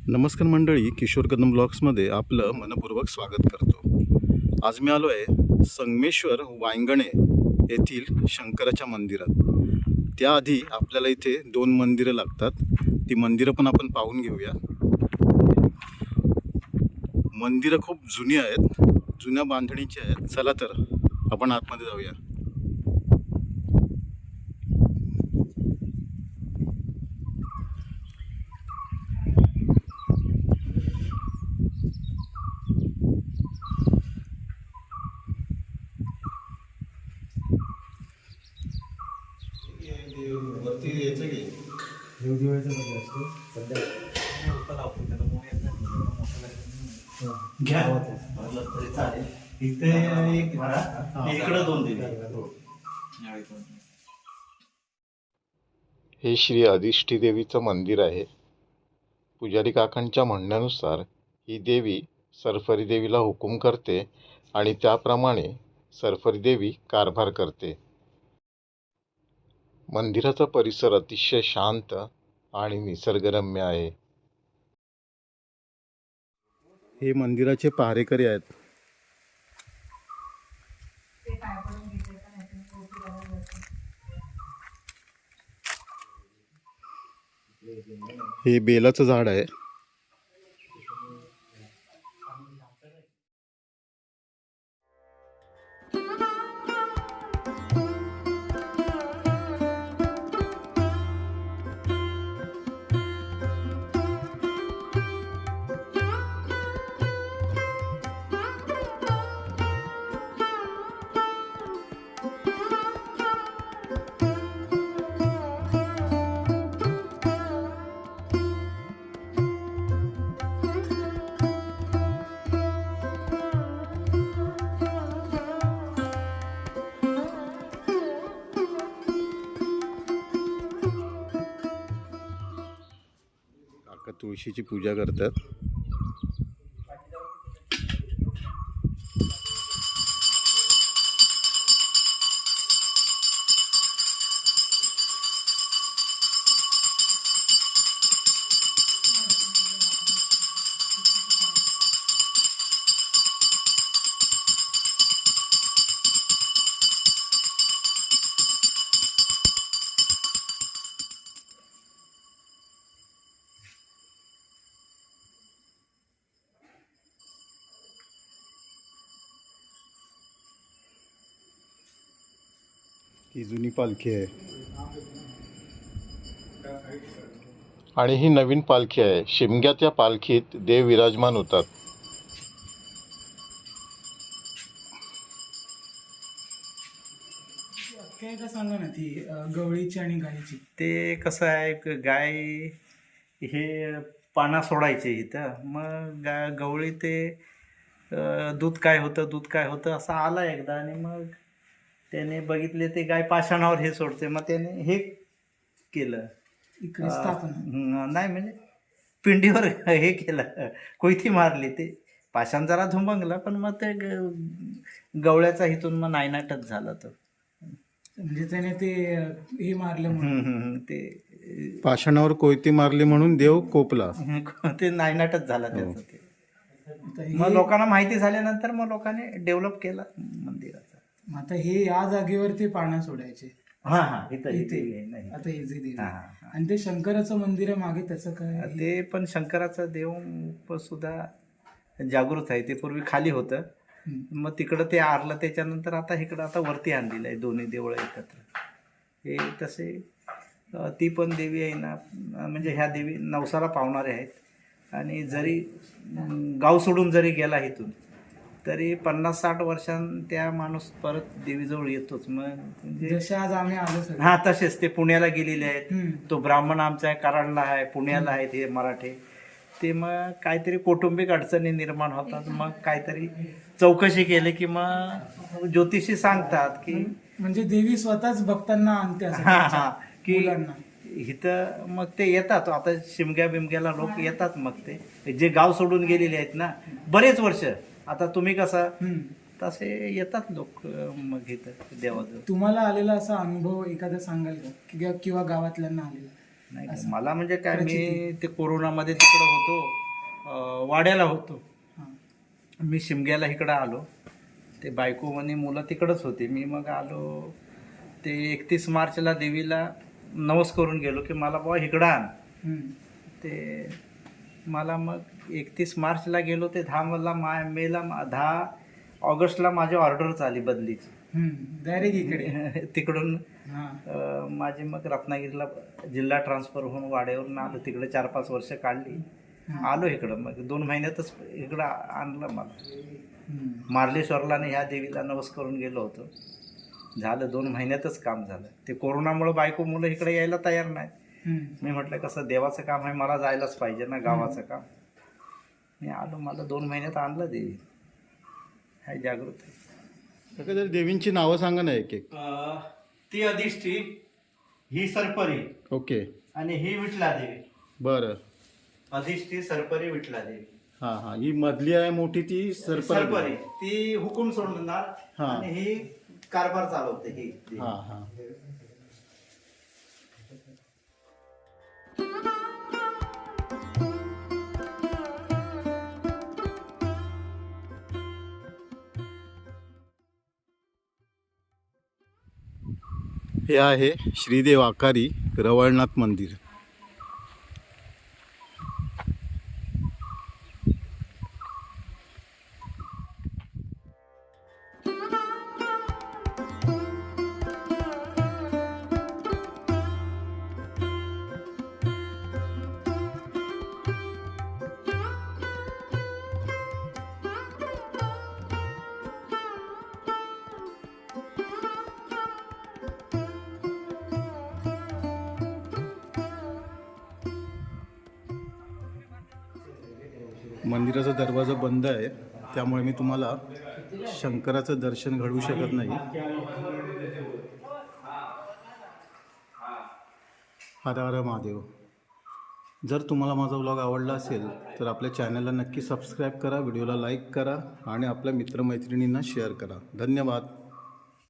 नमस्कार मंडळी, किशोर कदम ब्लॉग्समध्ये आपलं मनपूर्वक स्वागत करतो. आज मी आलो आहे संगमेश्वर वांगणे येथील शंकराच्या मंदिरात. त्याआधी आपल्याला इथे 2 मंदिरं लागतात. ती मंदिरं पण आपण पाहून घेऊया. मंदिरं खूप जुनी आहेत, जुन्या बांधणीची आहेत. चला तर आपण आतमध्ये जाऊया. वरती यायचं की देवदिवाळीचा मध्ये असतो सध्या घ्या तरी चालेल. इथे एक भरा, इकडं 2 दिले. हे श्री अधिष्ठी देवीचं मंदिर आहे. पुजारी काकांच्या म्हणण्यानुसार ही देवी सरफरी देवीला हुकूम करते आणि त्याप्रमाणे सरफरी देवी कारभार करते. मंदिराचा परिसर अतिशय शांत आणि निसर्गरम्य आहे. हे मंदिराचे पहारेकरी आहेत. हे बेलाचं झाड आहे. काका तुळशीची पूजा करतात. ही जुनी पालखी आहे आणि ही नवीन पालखी आहे. शिमग्यात या पालखीत देव विराजमान होतात. काय का सांगा ना ती गवळीची आणि गायची. ते कसं आहे, गाय हे पाना सोडायचे इथं, मग गवळी ते दूध काय होतं असं आला एकदा, आणि मग त्याने बघितले ते गाय पाषाणावर हे सोडते, मग त्याने हे केलं इकडे स्थापना नाही म्हणजे पिंडीवर हे केलं, कोयती मारली. ते पाषाण जरा धुंबंगला, पण मग ते गवळ्याचा इथून मग नायनाटच झाला तो. म्हणजे त्याने ते हे मारलं म्हणून ते पाषाणावर कोयती मारली म्हणून देव कोपला. ते नायनाटच झाला त्याचं. ते आता मग लोकांना माहिती झाल्यानंतर मग लोकांनी डेव्हलप केला मंदिराचा. आता हे या जागेवर ते पाण्या सोडायचे. इथे नाही. आता हे जे देव हा. आणि ते शंकराचं मंदिर आहे मागे, त्याचं काय? ते पण शंकराचं देव सुद्धा जागृत आहे. ते पूर्वी खाली होतं, मग तिकडं ते आरलं, त्याच्यानंतर आता इकडं आता वरती आणलेलं आहे, दोन्ही देवळं एकत्र. हे तसे ती पण देवी आहे ना, म्हणजे ह्या देवी नवसाला पावणारे आहेत. आणि जरी गाव सोडून जरी गेला इथून, तरी 50-60 वर्षां त्या माणूस परत देवीजवळ येतोच. मग म्हणजे जसे आज आम्ही आलो सर. हा, तसेच ते पुण्याला गेलेले आहेत. तो ब्राह्मण आमचा आहे, कराडला आहे, पुण्याला आहेत हे मराठे. ते मग काहीतरी कौटुंबिक अडचणी निर्माण होतात, मग काहीतरी चौकशी केली की मग ज्योतिषी सांगतात की म्हणजे देवी स्वतःच भक्तांना आणते असं की मुलांना. इथं मग ते येतात. आता शिमग्या बिमग्याला लोक येतात. मग ते जे गाव सोडून गेलेले आहेत ना बरेच वर्ष, आता तुम्ही कसं तसे येतात लोक मग इथं देवाजवळ. तुम्हाला आलेला असा अनुभव एखादा सांगाल का, किंवा गावातल्यांना आलेला? नाही असं. मला म्हणजे काय, मी प्रचिती. ते कोरोनामध्ये तिकडं होतो, वाड्याला होतो. हां. मी शिमग्याला इकडं आलो. ते बायको आणि मुलं तिकडंच होती. मी मग आलो ते 31 मार्चला देवीला नवस करून गेलो की मला बुवा इकडं आण. हम्म. ते मला मग 31 मार्चला गेलो, ते 10 ऑगस्टला माझी ऑर्डरच आली बदलीची. डायरेक्ट इकडे. तिकडून हां. माझी मग रत्नागिरीला जिल्हा ट्रान्सफर होऊन वाड्यावरून आलो. तिकडे 4-5 वर्ष काढली. आलो इकडं, मग 2 महिन्यातच इकडं आणलं मला. मार्लेश्वरला आणि ह्या देवीला नवस करून गेलो होतो. झालं 2 महिन्यातच काम झालं. ते कोरोनामुळं बायको मुलं इकडे यायला तयार नाहीत. मी म्हटलं कसं देवाचं काम आहे, मला जायलाच पाहिजे ना, गावाचं काम. मी आलो, मला 2 महिन्यात आणलं देवी. हाय जागृत आहे. काका जर देवींची नावं सांगा ना एक एक. ती अधिष्ठी, ही सरपरी ओके. आणि ही विठला देवी. बरं. अधिष्ठी, सरपरी, विठला देवी. हां हां, ही मधली आहे मोठी ती सरपरी ती हुकूम सोडणार हा. आणि ही कारभार चालवते ही देवी. हां हां. हे आहे श्रीदेव आकारी रवळनाथ मंदिर. मंदिराचा दरवाजा बंद आहे, त्यामुळे मी तुम्हाला शंकराचं दर्शन घडवू शकत नाही. हर हर महादेव. जर तुम्हाला माझा व्लॉग आवडला असेल तर आपल्या चॅनलला नक्की सबस्क्राईब करा, व्हिडिओला लाईक करा आणि आपल्या मित्रमैत्रिणींना शेअर करा. धन्यवाद.